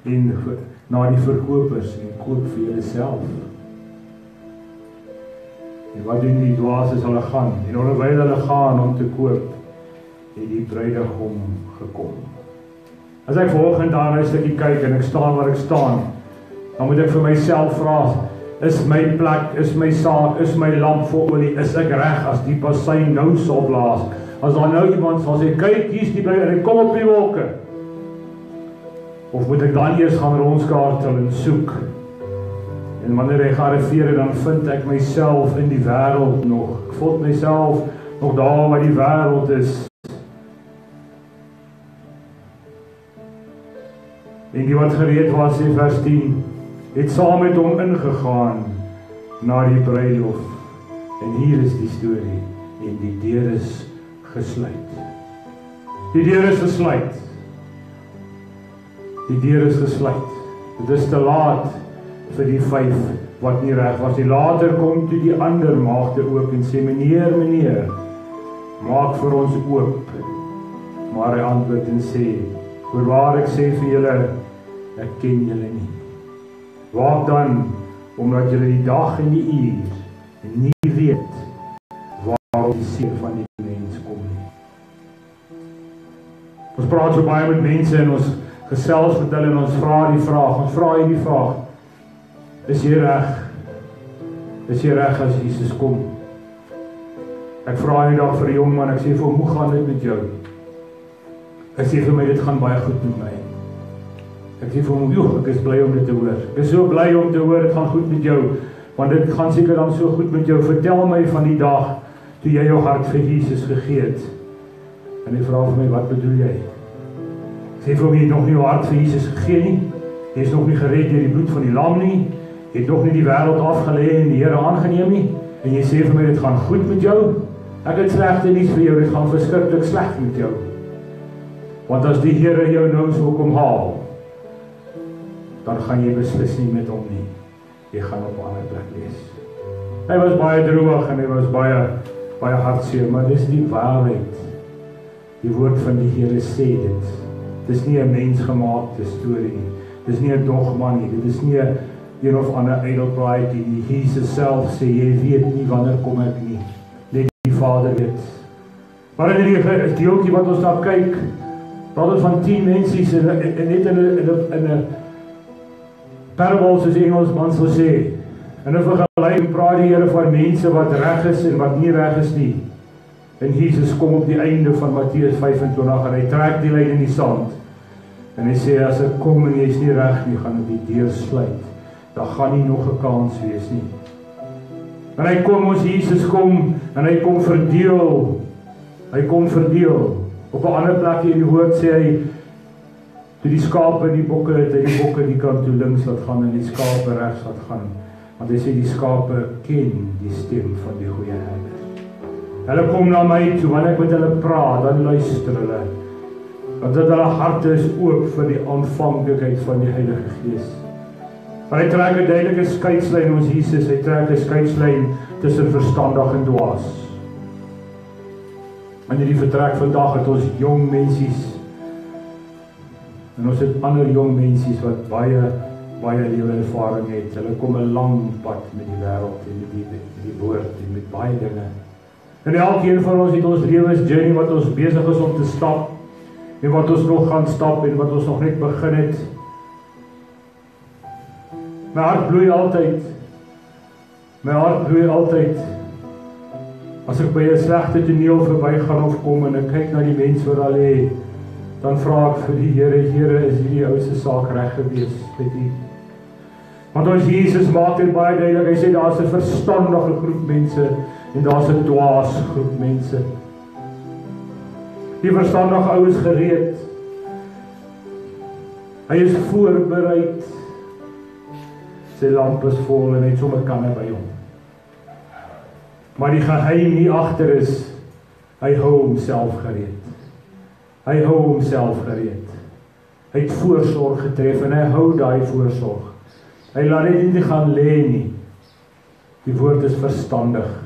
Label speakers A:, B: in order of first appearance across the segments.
A: en na die verkopers en koop vir julle self. En wat doen die dwaas as hulle gaan? En onderwyl hulle gaan om te koop, het die bruidegom gekom. As ek vanoggend daar na 'n stukkie kyk en ek staan waar ek staan, dan moet ek vir myself vra, is my plek, is my saak, is my lamp vol olie, is ek reg as die passuin nou sal blaas? As daar nou iemand sal sê, kyk, hier's die bruid en hy kom op die wolke. Of moet ek dan eers gaan rondskaartel en soek? En wanneer hy gearriveer het, dan vind ek myself in die wêreld nog. Ek vind myself nog daar waar die wêreld is. En die wat gereed was in vers 10, het saam met hom ingegaan na die bruilof. En hier is die storie. En die deur is gesluit. Die deur is gesluit. Die deur is gesluit. Dit is te laat vir die 5 wat nie reg was. Die later kom toe die ander maagde ook en sê, Meneer, maak vir ons oop. Maar hy antwoord en sê, voorwaar ek sê vir julle, ek ken julle nie. Waak dan, omdat julle die dag en die uur nie weet waar die seun van die mens kom nie. Ons praat so baie met mense en ons gesels met hulle en ons vra die vraag, is jy reg? Is jy reg as Jesus kom? Ek vra die dag vir 'n jong man, ek sê vir hom, hoe gaan dit met jou? Hy sê vir my, dit gaan baie goed met my. Ek sê vir hom, ek is bly om dit te hoor. Ek is so bly om te hoor, dit gaan goed met jou, want dit gaan seker dan so goed met jou. Vertel my van die dag, toe jy jou hart vir Jesus gegee het. En hy vra vir my, wat bedoel jy? Ek sê vir hom, jy het nog nie jou hart vir Jesus gegee nie, jy is nog nie gered deur die bloed van die lam nie, jy het nog nie die wêreld afgelê en die Here aangeneem nie, en jy sê vir my, dit gaan goed met jou. Ek het slegte nuus vir jou, dit gaan verskriklik sleg met jou. Want as die Here jou nou sou kom haal, dan gaan jy beslis nie met hom nie. Jy gaan op 'n ander plek wees. Hy was baie droog en hy was baie hartseer, maar dis die waarheid. Die woord van die Here sê dit. Dis nie 'n mensgemaakte storie nie. Dis nie 'n dogma nie. Dit is nie 'n een of ander ydelpraatjie nie. Jesus self sê, jy weet nie wanneer kom ek nie. Net die Vader weet. Maar in die deeltjie wat ons daar kyk, praat ons van 10 mensies en net in 'n parable, soos die Engelsman sal sê. In 'n vergelyking praat die Here van mense wat reg is en wat nie reg is nie. En Jesus kom op die einde van Matteus 25 en hy trek die lyn in die sand. En hy sê, as ek kom en jy is nie reg nie, gaan ek die deur sluit. Daar gaan nie nog 'n kans wees nie. En hy kom, ons Jesus kom, en hy kom verdeel. Hy kom verdeel. Op 'n ander plek in die woord sê hy, toe die skape en die bokke het, hy die bokke die kant toe links laat gaan en die skape regs laat gaan. Want hy sê die skape ken die stem van die goeie herder. Hulle kom na my toe, wanneer ek met hulle praat, dan luister hulle. Want dat hulle harte is oop vir die aanvanklikheid van die Heilige Gees. Maar hy trek 'n duidelike skeidslyn, ons Jesus, hy trek 'n skeidslyn tussen verstandig en dwaas. In hierdie vertrek vandag het ons jong mensies, en ons het ander jong mensies wat baie lewe-ervaring het. Hulle kom 'n lang pad met die wêreld en met die woord en met baie dinge. En elkeen van ons het ons lewensjourney wat ons besig is om te stap, en wat ons nog gaan stap en wat ons nog net begin het. My hart bloei altyd. My hart bloei altyd. As ek by 'n slegte toneel verbygaan of kom en ek kyk na die mense wat daar lê, dan vra ek vir die Here, is hierdie ou se saak reg gewees met U? Want ons Jesus maak dit baie duidelik. Hy sê daar's 'n verstandige groep mense en daar's 'n dwaas groep mense. Die verstandige ou is gereed. Hy is voorbereid. Sy lamp is vol en hy het sommer kanne by hom. Maar die geheim nie agter is, hy hou homself gereed. Hy hou homself gereed. Hy het voorsorg getref en hy hou daai voorsorg. Hy laat dit nie gaan lê nie. Die woord is verstandig.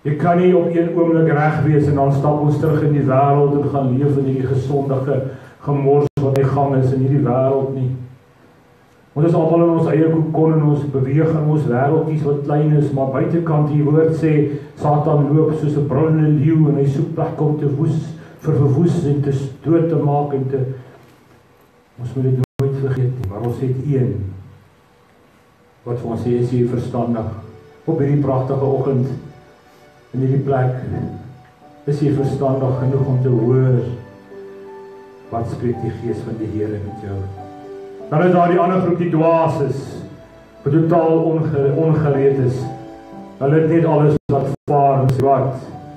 A: Jy kan nie op een oomblik reg wees en dan stap ons terug in die wêreld en gaan leef in hierdie gesondige gemors wat die gang is in hierdie wêreld nie. Ons is almal in ons eie kokon en ons beweeg in ons wêreldjies wat klein is, maar buitekant die woord sê, Satan loop soos 'n brullende leeu en hy soek plek om te verwoes en te dood te maak en te... Ons moet dit nooit vergeet nie, maar ons het een wat vir ons sê, is jy verstandig op hierdie pragtige oggend in hierdie plek, is jy verstandig genoeg om te hoor wat spreek die Gees van die Here met jou. Dan is daar die ander groep die dwaas is, wat totaal ongereed is. Hulle het net alles wat vaar en sê, wat?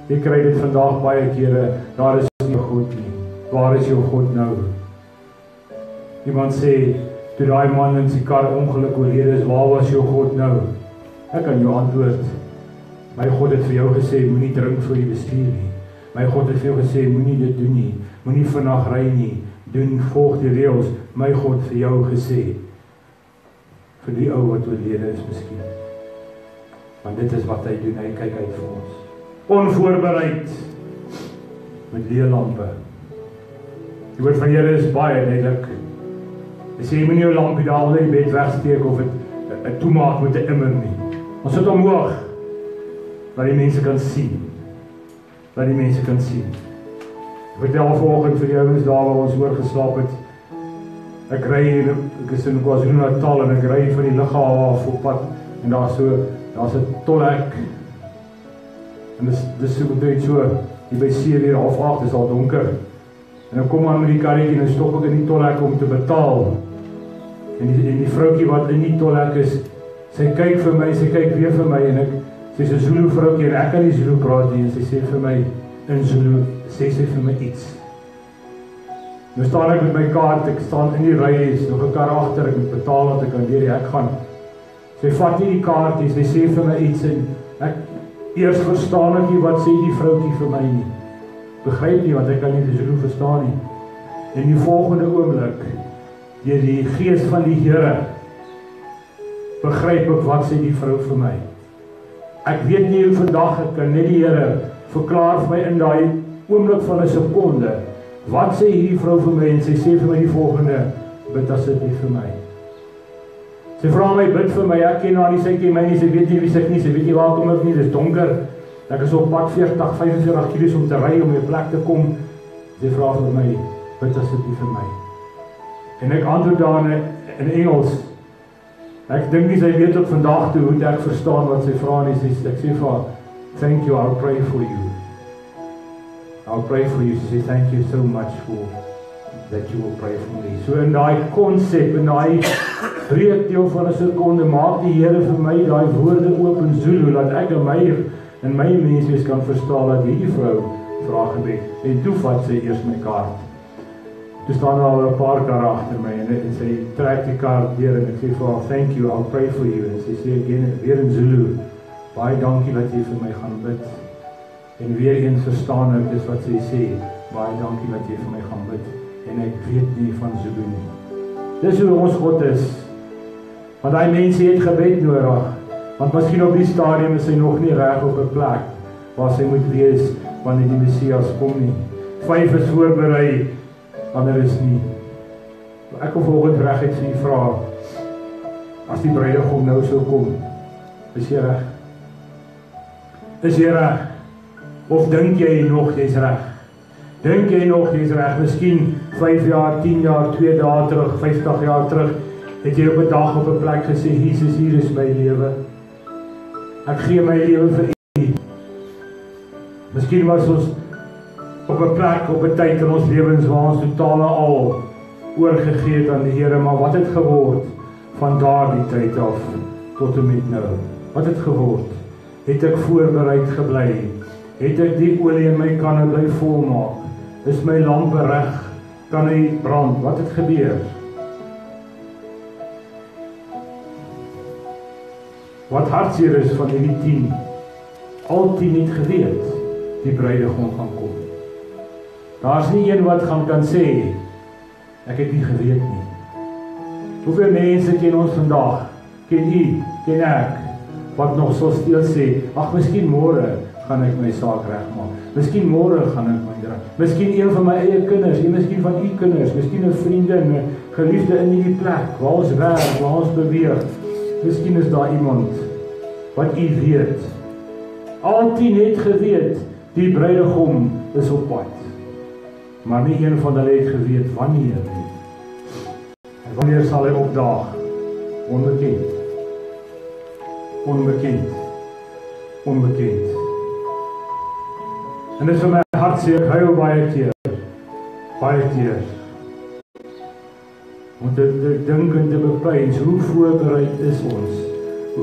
A: Jy kry dit vandag baie kere, daar is nie God nie. Waar is jou God nou? Iemand sê, toe daai man in sy kar ongeluk oorlede is, waar was jou God nou? Ek kan jou antwoord, my God het vir jou gesê, moenie drink voor jy bestuur nie. My God het vir jou gesê, moenie dit doen nie, moenie vinnig ry nie, volg die reëls, my God vir jou gesê, vir die ou wat oorlede is miskien. Want dit is wat hy doen, hy kyk uit vir ons. Onvoorbereid, met leerlampe. Die woord van die Here is baie duidelik. Hy sê, jy moet nie jou lampie daar onder die bed wegsteek, of het toemaak met 'n immer nie. Ons sit omhoog, dat die mense kan sien. Dat die mense kan sien. Ek vertel vanoggend vir die ouens daar waar ons oor geslaap het. Ek ry hier, ek is in KwaZulu-Natal en ek ry van die lughawe af op pad en daar's 'n tolhek. En dis so net so hier by 7:30, dis al donker. En dan kom aan met die karretjie en stop ek in die tolhek om te betaal. En die vroutjie wat in die tolhek is, sy kyk vir my, sy kyk weer vir my en sy's 'n Zulu vroutjie en ek kan nie Zulu praat nie en sy sê vir my in Zulu, sê sy vir my iets. Nou staan ek met my kaart, ek staan in die ry, is nog 'n kar agter, ek moet betaal dat ek kan deur die hek gaan. Sy vat nie die kaart nie, sy sê vir my iets en ek eers verstaan ek nie wat sê die vroutjie vir my nie. Begryp nie, want ek kan nie die Zulu verstaan nie. En die volgende oomblik, deur die Gees van die Here, begryp ek wat sê die vrou vir my. Ek weet nie hoe vandag, ek kan net die Here verklaar vir my in daai oomblik van 'n sekonde, wat sê hierdie vrou vir my, en sy sê vir my die volgende, bid asseblief vir my. Sy vra my, bid vir my, ek ken haar nie, sy ken my nie, sy weet nie wie sy nie, sy weet nie waar kom ek nie, dis donker, ek is op pad 45 kilos om te ry, om 'n plek te kom, sy vra vir my, bid asseblief vir my. En ek antwoord daar in Engels, ek dink nie sy weet ook vandag toe, hoe ek verstaan wat sy vra nie, ek sê vir haar, thank you, I'll pray for you. I'll pray for you. She says, thank you so much for that you will pray for me. So in daai konsep, in daai breekdeel van 'n sekonde, maak die Here vir my daai woorde oop in Zulu, dat ek en my mense kan verstaan dat hierdie vrou vra gebed. En toe vat sy eers my kaart. Toe staan daar al 'n paar karre agter my en sy trek die kaart deur en ek sê vir haar, thank you, I'll pray for you. En sy sê weer in Zulu, baie dankie dat jy vir my gaan bid. En weer eens verstaan ek dis wat sy sê, baie dankie dat jy vir my gaan bid. En ek weet nie van Zulu nie. Dis hoe ons God is. Want hy mense het gebed nodig. Want miskien op die stadium is sy nog nie reg op 'n plek waar sy moet wees wanneer die Messias kom nie. 5 is voorberei, ander is nie. Ek wil vanoggend reguit vir u vra, as die bruidegom nou sou kom, is jy reg? Is jy reg? Of dink jy nog jy's reg? Dink jy nog jy's reg? Miskien 5 jaar, 10 jaar, 2 dae terug, 50 jaar terug, het jy op 'n dag op 'n plek gesê, Jesus, hier is my lewe. Ek gee my lewe vir U. Miskien was ons op 'n plek, op 'n tyd in ons lewens waar ons totaal al oorgegee het aan die Here, maar wat het geword van daardie tyd af tot en met nou? Wat het geword? Het ek voorbereid gebly? Het ek die olie in my kanne bly volmaak? Is my lampe reg? Kan hy brand? Wat het gebeur? Wat hartseer is van hierdie 10, al 10 het geweet, die bruidegom gaan kom. Daar's nie een wat kan sê, ek het nie geweet nie. Hoeveel mense ken ons vandag? Ken u, ken ek, wat nog so stil sê, ag, miskien môre gaan ek my saak regmaak. Miskien môre gaan ek my Miskien een van my eie kinders, miskien van u kinders, miskien 'n vriendin, 'n geliefde in hierdie plek, waar ons werk, waar ons beweeg. Miskien is daar iemand wat u weet. Al 10 het geweet, die bruidegom is op pad. Maar nie een van hulle het geweet wanneer nie. En wanneer sal hy opdaag? Onbekend. Onbekend. Onbekend. En dit is vir my hartseer, ek huil baie keer. Baie keer. Om te dink en te bepeins, hoe voorbereid is ons?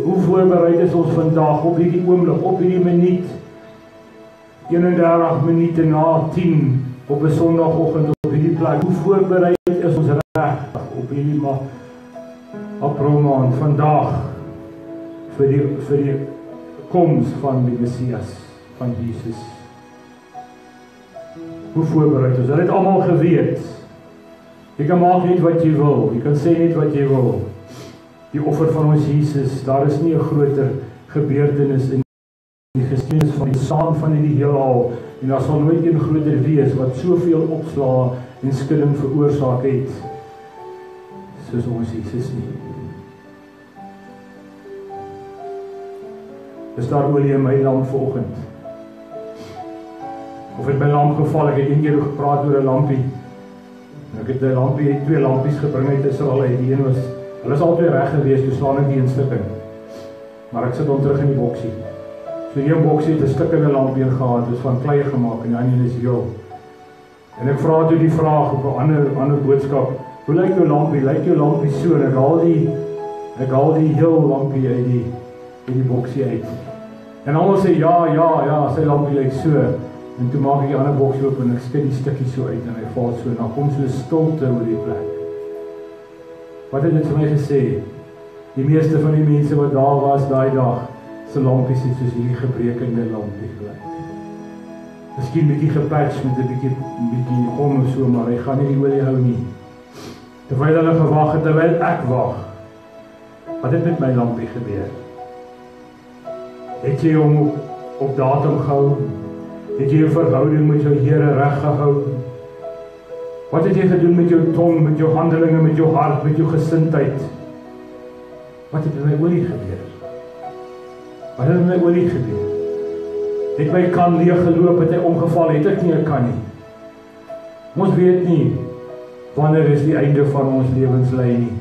A: Hoe voorbereid is ons vandag, op hierdie oomblik, op hierdie minuut? 31 minute na 10 op 'n Sondagoggend op hierdie plek. Hoe voorbereid is ons regtig op hierdie April maand vandag vir die koms van die Messias, van Jesus? Hoe voorbereid ons? Hulle het almal geweet. Jy kan maak net wat jy wil. Jy kan sê net wat jy wil. Die offer van ons Jesus, daar is nie 'n groter gebeurtenis in die geskiedenis van die saam van die heelal, en daar sal nooit een groter wees wat soveel opslaa en skudding veroorsaak het soos ons Jesus nie. Is daar olie in my lamp vanoggend? Of het my lamp geval? Ek het een keer gepraat oor 'n lampie. Ek het 'n lampie, 2 lampies gebring uit Israel uit. Die een was, hulle is albei reg gewees, toe slaan ek die een stuk in. Maar ek sit hom terug in die boksie. So die een boksie het 'n stukkende lampie gehad, dit is van klei gemaak en die ander is heel. En ek vra toe die vraag op 'n ander boodskap, hoe lyk jou lampie? Lyk jou lampie so? En ek haal die heel lampie uit die boksie uit. En almal sê ja, sy lampie lyk so. En toe maak ek die ander boksie oop en ek skud die stukkie so uit en hy val so, en dan kom so 'n stilte oor die plek. Wat het dit vir my gesê? Die meeste van die mense wat daar was daai dag, se lampies het soos hierdie gebrekende lampie gelyk. Miskien bietjie gepatch met 'n bietjie om of so, maar hy gaan nie die olie hou nie. Terwyl hulle gewag het, terwyl ek wag, wat het met my lampie gebeur? Het jy hom op datum gehou? Het jy 'n verhouding met jou Here reg gehou? Wat het jy gedoen met jou tong, met jou handelinge, met jou hart, met jou gesindheid? Wat het met my olie gebeur? Wat het met my olie gebeur? Het my kan leeg geloop, het hy omgeval, het ek nie 'n kan nie. Ons weet nie wanneer is die einde van ons lewenslyn nie.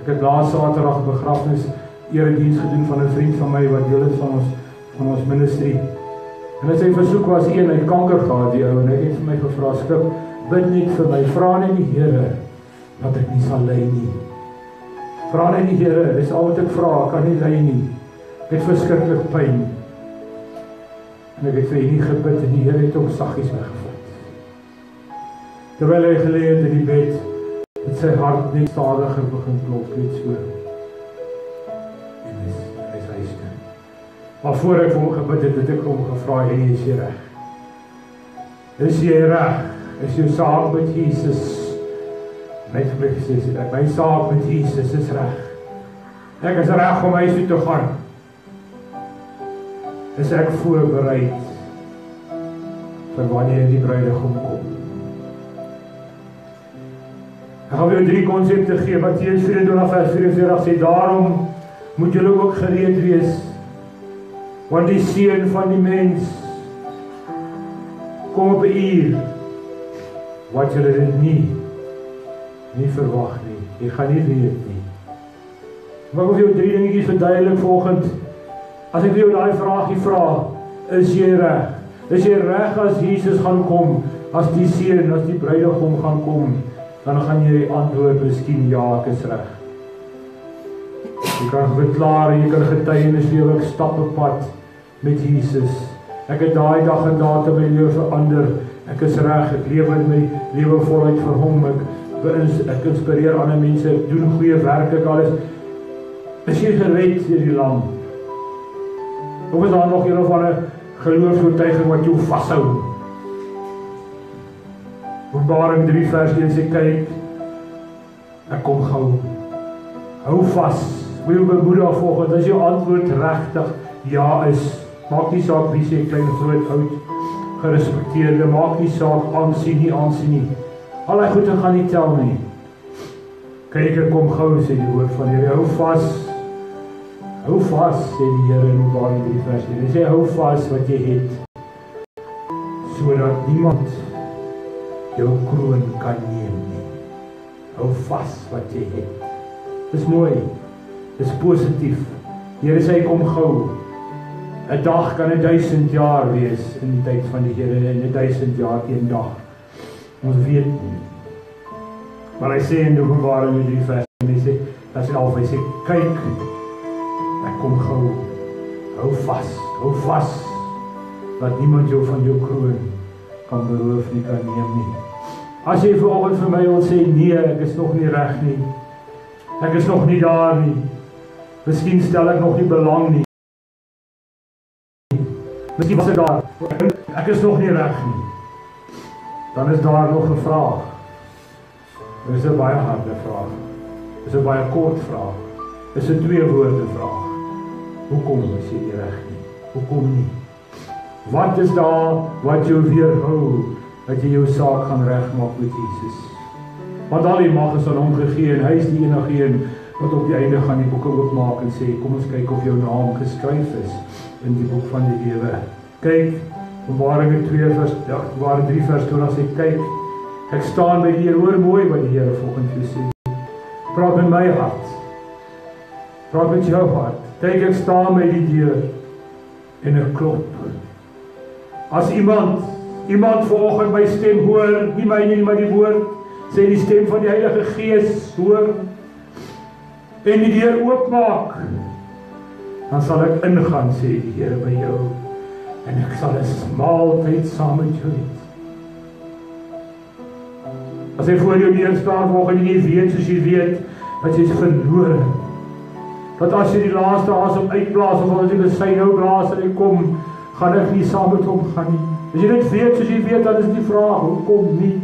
A: Ek het laas Saterdag begrafnis erediens gedoen van 'n vriend van my wat deel is van ons ministry. En sy versoek was hy het kanker gehad, die ou, en hy het vir my gevra, Skip, bid net vir my, vra net die Here dat ek nie sal ly nie. Vra net die Here, dis al wat ek vra, ek kan nie ly nie. Ek het verskriklik pyn. En ek het vir nie gebid en die Here het hom saggies weggevat. Terwyl hy gelê het in die bed, het sy hart net stadiger begin klop, net so. En hy is huis toe. Maar voor ek vir hom gebid het ek hom gevra, hey, is jy reg? Is jy reg? Is jou saak met Jesus? My saak met Jesus is reg. Ek is reg om huis toe te gaan. Is ek voorbereid vir wanneer die bruidegom kom? Ek gaan jou 3 konsepte gee. Matteus 24 vers 44 sê, daarom moet julle ook gereed wees, want die seun van die mens kom op 'n uur wat julle dit nie verwag nie. Jy gaan nie weet nie. Maar ek wil jou 3 dingetjies verduidelik vanoggend. As ek vir jou daai vraagie vra, is jy reg? Is jy reg as Jesus gaan kom, as die seun, as die bruidegom gaan kom? Dan gaan jy antwoord, miskien ja, ek is reg. Jy kan beklaar, jy kan getuienis lewe, ek stap 'n pad met Jesus. Ek het daai dag en datum my lewe verander. Ek is reg, ek lewe in my lewe voluit vir hom. Ek inspireer ander mense, ek doen goeie werk, ek alles. Is jy gered deur die lam? Of is daar nog een of ander geloofsoortuiging wat jou vashou? Openbaring 3 vers 1 sê, kyk, ek kom gou. Hou vas. Wil jou bemoedig volgens, as jou antwoord regtig ja is, maak nie saak wie sê, klein, groot, oud, gerespekteerde, maak nie saak, aansien nie. Al die goede gaan nie tel nie. Kyk, ek kom gou, sê die woord van die Here, hou vas, sê die Here in Openbaring 3 vers 1. Hy sê, hou vas wat jy het, sodat niemand jou kroon kan neem nie. Hou vas wat jy het. Dis mooi, dis positief. Die Here sê, kom gou. 'n dag kan 1000 jaar wees in die tyd van die Here, en 1000 jaar een dag. Ons weet nie. Maar hy sê in Openbaring 3 vers 1, hy sê, hy sê, kyk, ek kom gou, hou vas, dat niemand jou van jou kroon kan beroof nie, kan neem nie. As jy vanoggend vir my wil sê, nee, ek is nog nie reg nie, ek is nog nie daar nie, miskien stel ek nog nie belang nie, miskien was ek daar, ek is nog nie reg nie, dan is daar nog 'n vraag. Dit is 'n baie harde vraag, dit is 'n baie kort vraag, dit is 'n 2 woorde vraag. Hoekom is jy nie reg nie? Hoekom nie? Wat is daar wat jou weerhou, dat jy jou saak gaan regmaak met Jesus? Want al die mag is aan hom gegee, en hy is die enige een wat op die einde gaan die boeke oopmaak en sê, kom ons kyk of jou naam geskryf is in die boek van die lewe. Kyk, Openbaring 3 vers 20 sê, kyk, ek staan by die Here, hoor mooi wat die Here volgens jou sê. Praat met my hart. Praat met jou hart. Kyk, ek staan by die deur en ek klop. As iemand vanoggend my stem hoor, nie my nie, maar die woord, sê die stem van die Heilige Gees hoor, en die deur oopmaak, dan sal ek ingaan, sê die Here, by jou, en ek sal 'n maaltyd saam met jou eet. As hy voor jou neerstaan vanoggend, en jy weet, soos jy weet, dat jy is verlore, dat as jy die laaste asem uitblaas, of as jy die sy nou blaas en hy kom, gaan ek nie saam met hom gaan nie. As jy dit weet, soos jy weet, dan is die vraag, hoekom nie?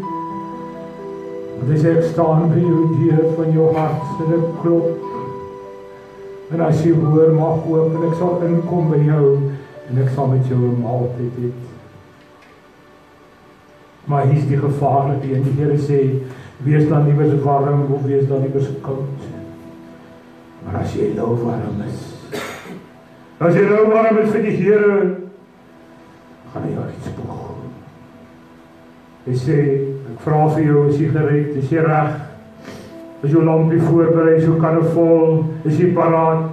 A: Want hy sê, ek staan by jou deur van jou hart, en ek klop, en as jy hoor, mag oop, en ek sal inkom by jou, en ek sal met jou 'n maaltyd eet. Maar hier is die gevaarlike, en die Here sê, wees dan nie meer warm, of wees dan nie meer koud. Maar as jy nou warm is, vir die Here, gaan hy jou uitspoeg. Hy sê, ek vra vir jou, is jy gereed, is jy reg, is jou lampie voorberei, so kan het vol, is jy paraat?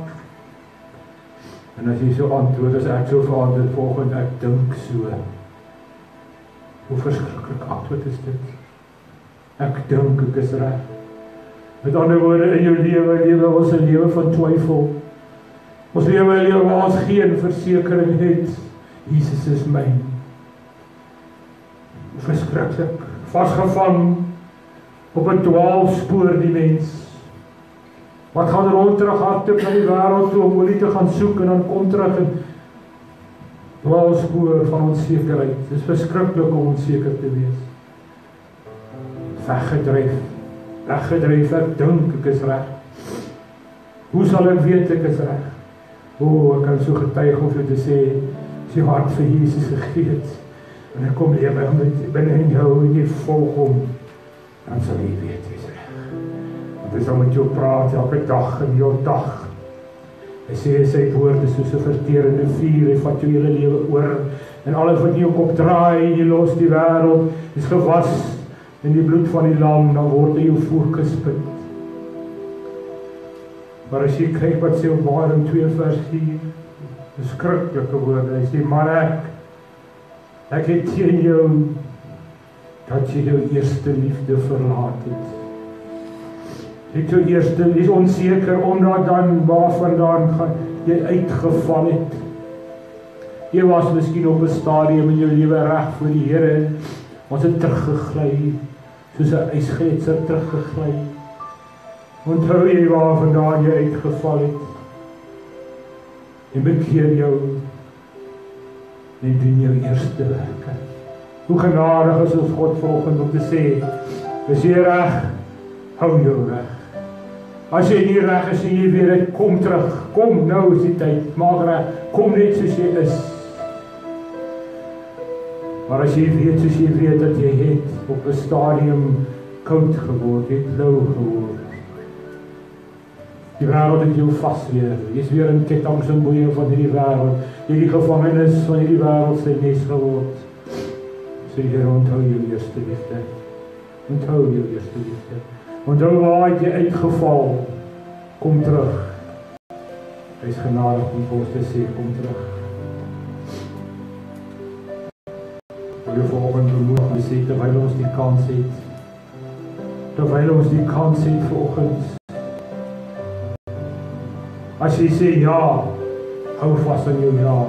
A: En as jy so antwoord, as ek so verantwoord volgend, ek dink so, hoe verskriklik antwoord is dit? Ek dink ek is reg. Met ander woorde, in jou lewe ons 'n lewe van twyfel. Ons lewe 'n lewe waar ons geen versekering het. Jesus is myn. Verskriklik, vasgevang op 'n dwaalspoor die mens. Wat gaan rond terug hardloop na die wêreld toe om olie te gaan soek, en dan kom terug en dwaalspoor van onsekerheid. Dit is verskriklik om onseker te wees. Weggedryf, ek dink ek is reg. Hoe sal ek weet ek is reg? Ek kan so getuig of jy te sê, as jy hart vir Jesus gegee het, en ek kom lewe binne in jou, en jy volg hom, dan sal jy weet jy is reg. Want hy sal met jou praat elke dag in jou dag. Hy sê sy woord is soos 'n verterende vuur, hy vat jou hele lewe oor, en alles wat jy ook op draai, jy los die wêreld, is gewas in die bloed van die lam, dan word hy jou voorgespind. Maar as jy kyk wat sê Openbaring 2 vers 4, skrikkelike woorde, hy sê, maar ek het teen jou, dat jy jou eerste liefde verlaat het. Jy is onseker, omdat dan waarvandaan gaan jy uitgeval het. Jy was miskien op 'n stadium in jou lewe reg voor die Here, ons het teruggegly, soos 'n ysgletser teruggegly. Onthou jy waarvandaan jy uitgeval het, en bekeer jou, en doen jou eerste werke. Hoe genadig is ons God vanoggend om te sê, is jy reg, hou jou reg. As jy nie reg is, en jy weet, kom terug, kom, nou is die tyd, maak reg, kom net soos jy is. Maar as jy weet, soos jy weet, dat jy het op 'n stadium koud geword, jy het lou geword. Die wêreld het jou vasleer, jy is weer in kettinge en boeie van hierdie wêreld, jy het die gevangenis van hierdie wêreld sy nes geword. Sê Here, onthou jou eerste liefde. Onthou jou eerste liefde. Onthou waar het jy uitgeval, kom terug. Hy is genadig om vir ons te sê, kom terug. Ek wil vanoggend bemoedig en sê, terwyl ons die kans het, vanoggend, as jy sê ja, hou vas aan jou ja,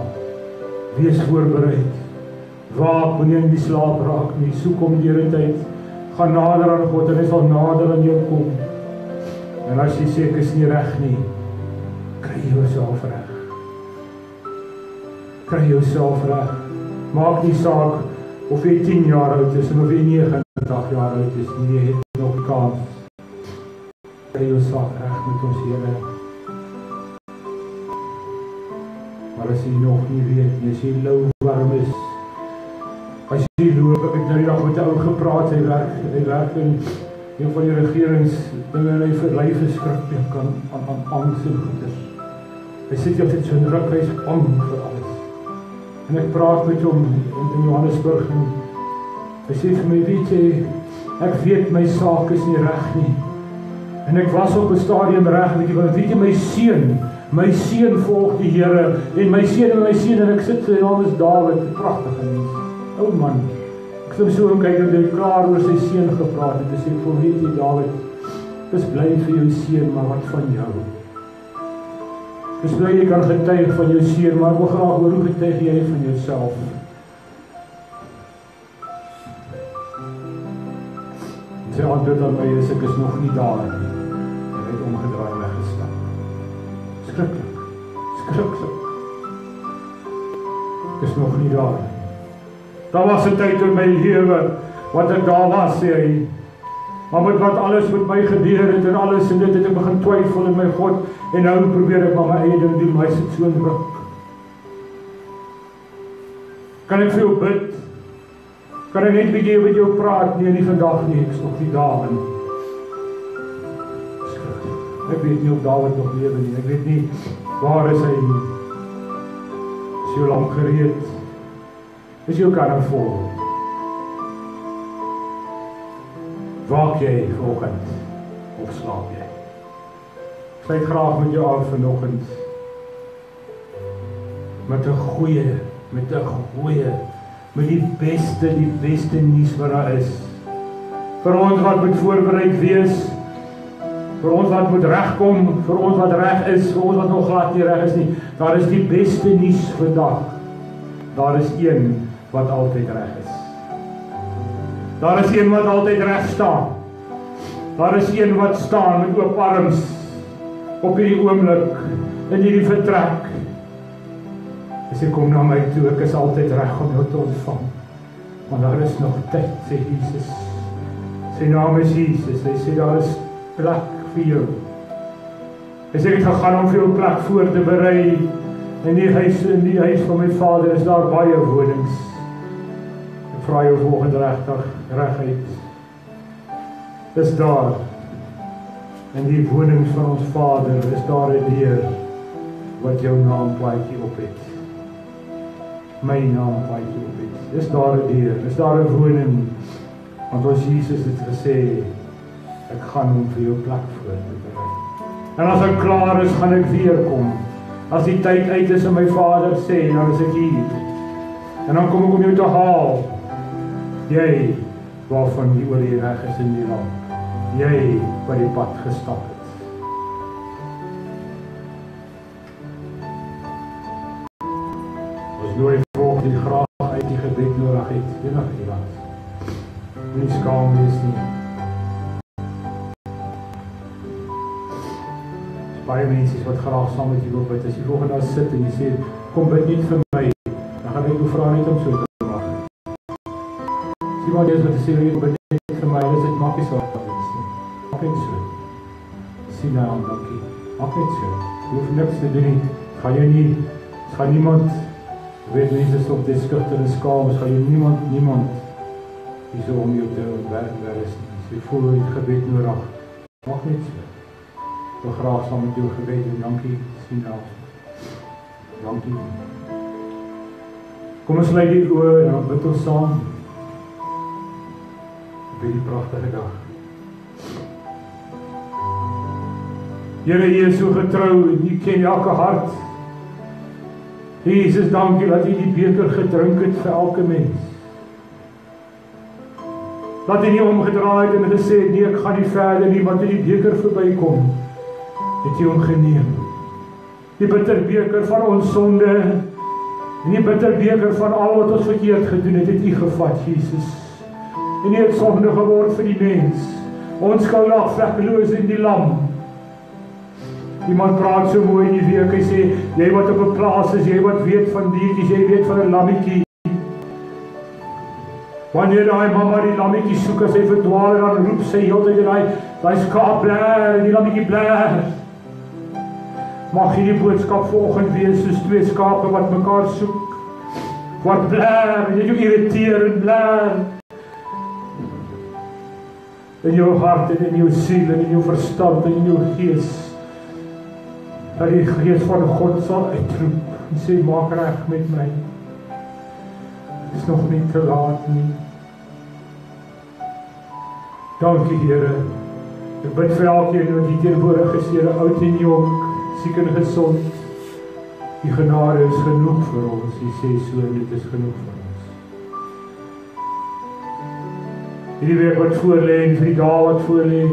A: wees voorbereid, waak, moenie in die slaap raak nie, soek hom deur die tyd, gaan nader aan God en hy sal nader aan jou kom. En as jy sê ek is nie reg nie, kry jouself reg. Kry jouself reg. Maak nie saak of jy 10 jaar oud is en of jy 90 jaar oud is, nie, jy het nog kans. Kry jouself reg met ons Here. Maar as jy nog nie weet, as jy lou warm is, as jy loop, ek het nou die dag met 'n ou gepraat, hy werk in een van die regerings, dinge en hy verlei verskriklik aan angs en goeders. Hy sit hier altyd so druk, hy is bang vir alles. En ek praat met hom in Johannesburg en hy sê vir my, weet jy, ek weet my saak is nie reg nie. En ek was op 'n stadium reg, weet jy, my seun volg die Here, en my seun, en ek sit, sy naam is Dawid, 'n pragtige mens. Ou man, ek het so kyk en hy klaar oor sy seun gepraat het, en sê ek vir weet jy Dawid, dis bly vir jou seun, maar wat van jou? Dis bly jy kan getuig van jou seun, maar ek wil graag hoor hoe getuig jy van jouself? Sy antwoord aan my is, ek is nog nie daar nie, en hy het omgedraai weggestap. Skrikkelik. Ek is nog nie daar nie. Daar was 'n tyd in my lewe wat ek daar was, sê hy. Maar met wat alles met my gebeur het en alles en dit het ek begin twyfel in my God en nou probeer ek maar my eie ding doen, maar hy sit so in druk. Kan ek vir jou bid? Kan ek net bietjie met jou praat? Nee, nie vandag nie, ek is nog nie daar nie. Ek weet nie of Dawid nog lewe nie, ek weet nie waar is hy nie. Is jou lamp gereed? Is jou karre vol? Waak jy vanoggend of slaap jy? Ek sluit graag met jou af vanoggend met 'n goeie, met die beste nuus wat daar is. Vir ons wat moet voorbereid wees, vir ons wat moet regkom, vir ons wat reg is, vir ons wat nog glad nie reg is nie, daar is die beste nuus vandag. Daar is een wat altyd reg is. Daar is een wat altyd reg staan. Daar is een wat staan met oop arms op hierdie oomblik, in hierdie vertrek. As jy kom na my toe, ek is altyd reg om jou te ontvang. Want daar is nog tyd, sê Jesus. Sy naam is Jesus. Hy sê daar is plek vir jou. Hy sê ek het gegaan om vir jou plek voor te berei. In die huis van my Vader is daar baie wonings. Ek vra jou volgende reguit. Is daar in die wonings van ons Vader is daar 'n deur wat jou naamplaatjie op het. My naamplaatjie op het. Is daar 'n deur, is daar 'n woning. Want ons Jesus het gesê, ek gaan hom vir jou plek voor te berei. En as ek klaar is, gaan ek weer kom. As die tyd uit is en my Vader sê, dan is ek hier. En dan kom ek om jou te haal. Jy, waarvan die oor die reg is in die land. Jy, wat die pad gestap het. Ons nooi volg die graag uit die gebed nodig het. Enige iemand. Nie skaam wees nie. Baie mense wat graag saam met jou wil bid. As jy volgende dag sit en jy sê, kom bid nie vir my, dan gaan ek jou vra net om so te maak. As iemand is wat sê, jy bid net vir my, dis dit maak nie so. Maak net so. Sien nou aan, dankie. Maak net so. Jy hoef niks te doen nie. Gaan niemand Weet mense is op die skugter en skaam, gaan jy niemand hier so om jou te werk is nie. As jy voel jy het gebed nodig, mag net so. Ek wil graag saam met jou gebed en dankie sien af. Dankie. Kom ons sluit die oë en dan bid ons saam. Op hierdie pragtige dag. Here, U is so getrou en U ken elke hart. Jesus, dankie dat U die beker gedrink het vir elke mens. Dat U nie omgedraai het en gesê het, nee, ek gaan nie verder nie, want toe die beker verbykom, het U hom geneem. Die bitterbeker van ons sonde, en die bitterbeker van al wat ons verkeerd gedoen het, het U gevat, Jesus. En U het sonde geword vir die mens, onskuldig, vlekkeloos in die lam. Iemand praat so mooi in die week, hy sê, jy wat op 'n plaas is, jy wat weet van diertjies, jy weet van 'n lammetjie. Wanneer daai mamma die lammetjie soek, as hy verdwaal, dan roep sy heeltyd en daai skaap blaar, en die lammetjie blaar. Mag hierdie boodskap vanoggend wees soos twee skape wat mekaar soek, wat blaar, en jy jou irriteer en blaar. In jou hart en in jou siel en in jou verstand en in jou gees, dat die gees van God sal uitroep en sê, maak reg met my. Het is nog nie te laat nie. Dankie, Here. Ek bid vir elkeen wat hier teenwoordig is, Here, oud en jong, siek en gesond. Die genade is genoeg vir ons. U sê so, dit is genoeg vir ons. Hierdie week wat voorlê en vir die dae wat voorlê,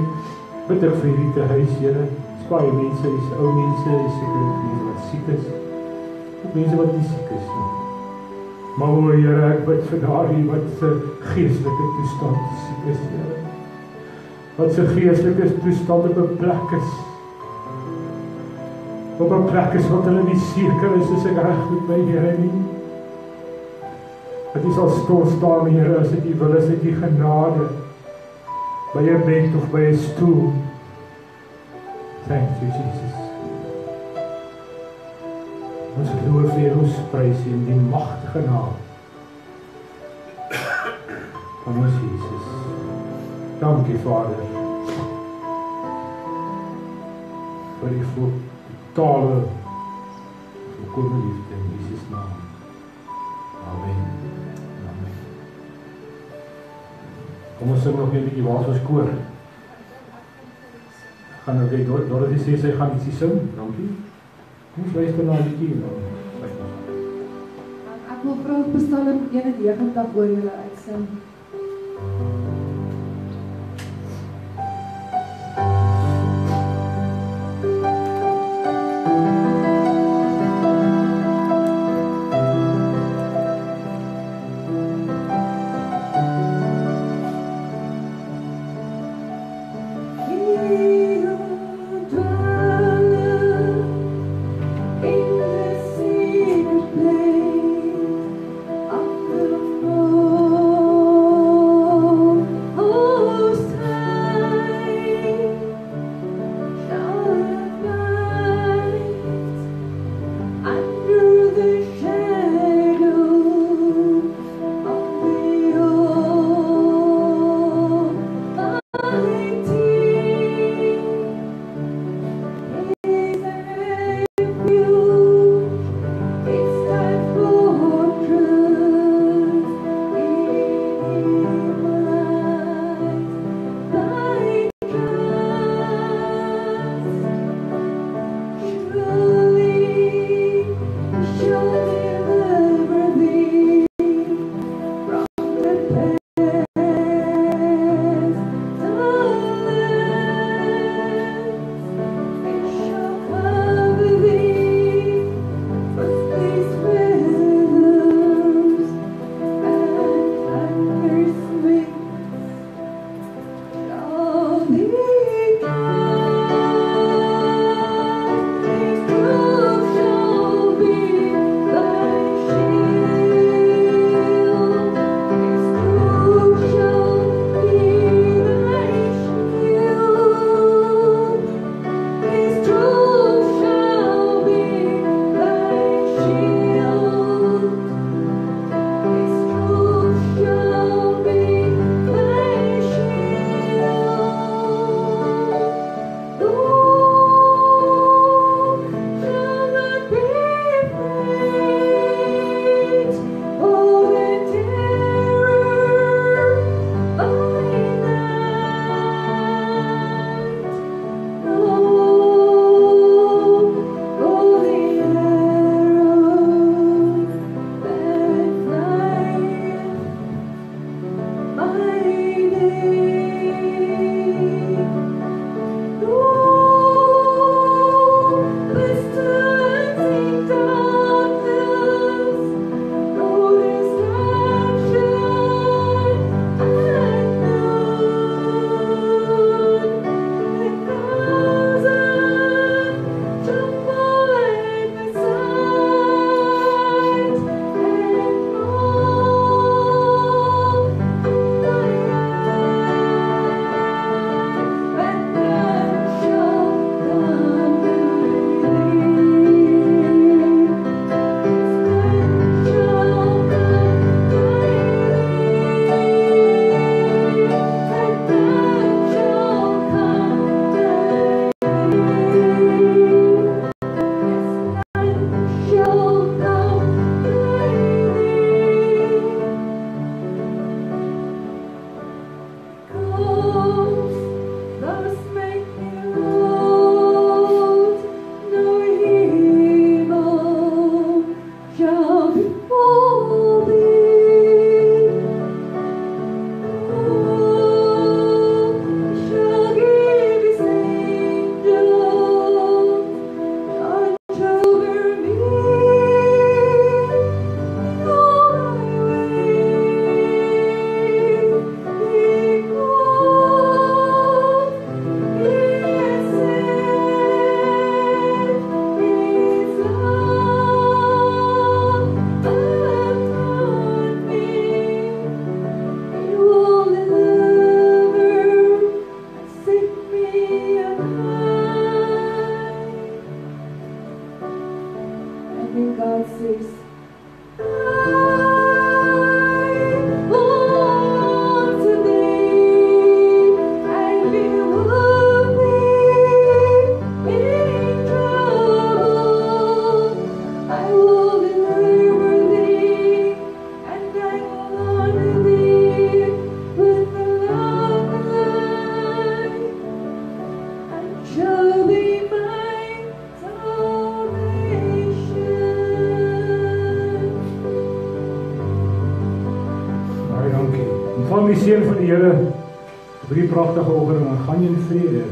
A: bid ek vir hierdie te huis, Here. Baie mense, is ou mense, is seker mense wat siek is, ook mense wat nie siek is nie. Maar o Here, ek bid vir daardie wat se geestelike toestand siek is, Here. Wat se geestelike toestand op 'n plek is. Op 'n plek is wat hulle nie seker is ek reg met my, Here nie. Dat U sal stil staan, Here, as dit U wil, is dit U genade by 'n bed of by 'n stoel. Thank you, Jesus. Ons loof vir ons prys in die magtige naam van ons Jesus. Dankie, Vader, vir die totale volkomme liefde in Jesus naam. Amen. Amen. Kom ons sing nog 'n bietjie waar ons koor. Gaan oké, Dorothy sê sy gaan ietsie sing, dankie. Kom ons luister na die liedjie dan.
B: Ek wil vra Psalm 91 oor julle uitsing.
C: Oh
B: And then God says,
A: Die seën van die Here op hierdie pragtige oggend en gaan jy in vrede.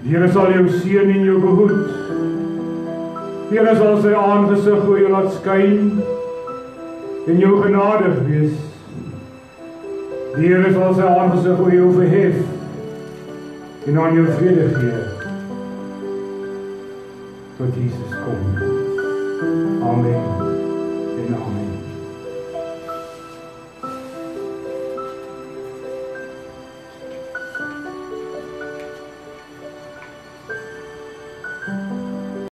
A: Die Here sal jou seën en jou behoed. Die Here sal sy aangesig oor jou laat skyn en jou genadig wees. Die Here sal sy aangesig oor jou verhef en aan jou vrede gee. Tot Jesus kom. Amen en amen.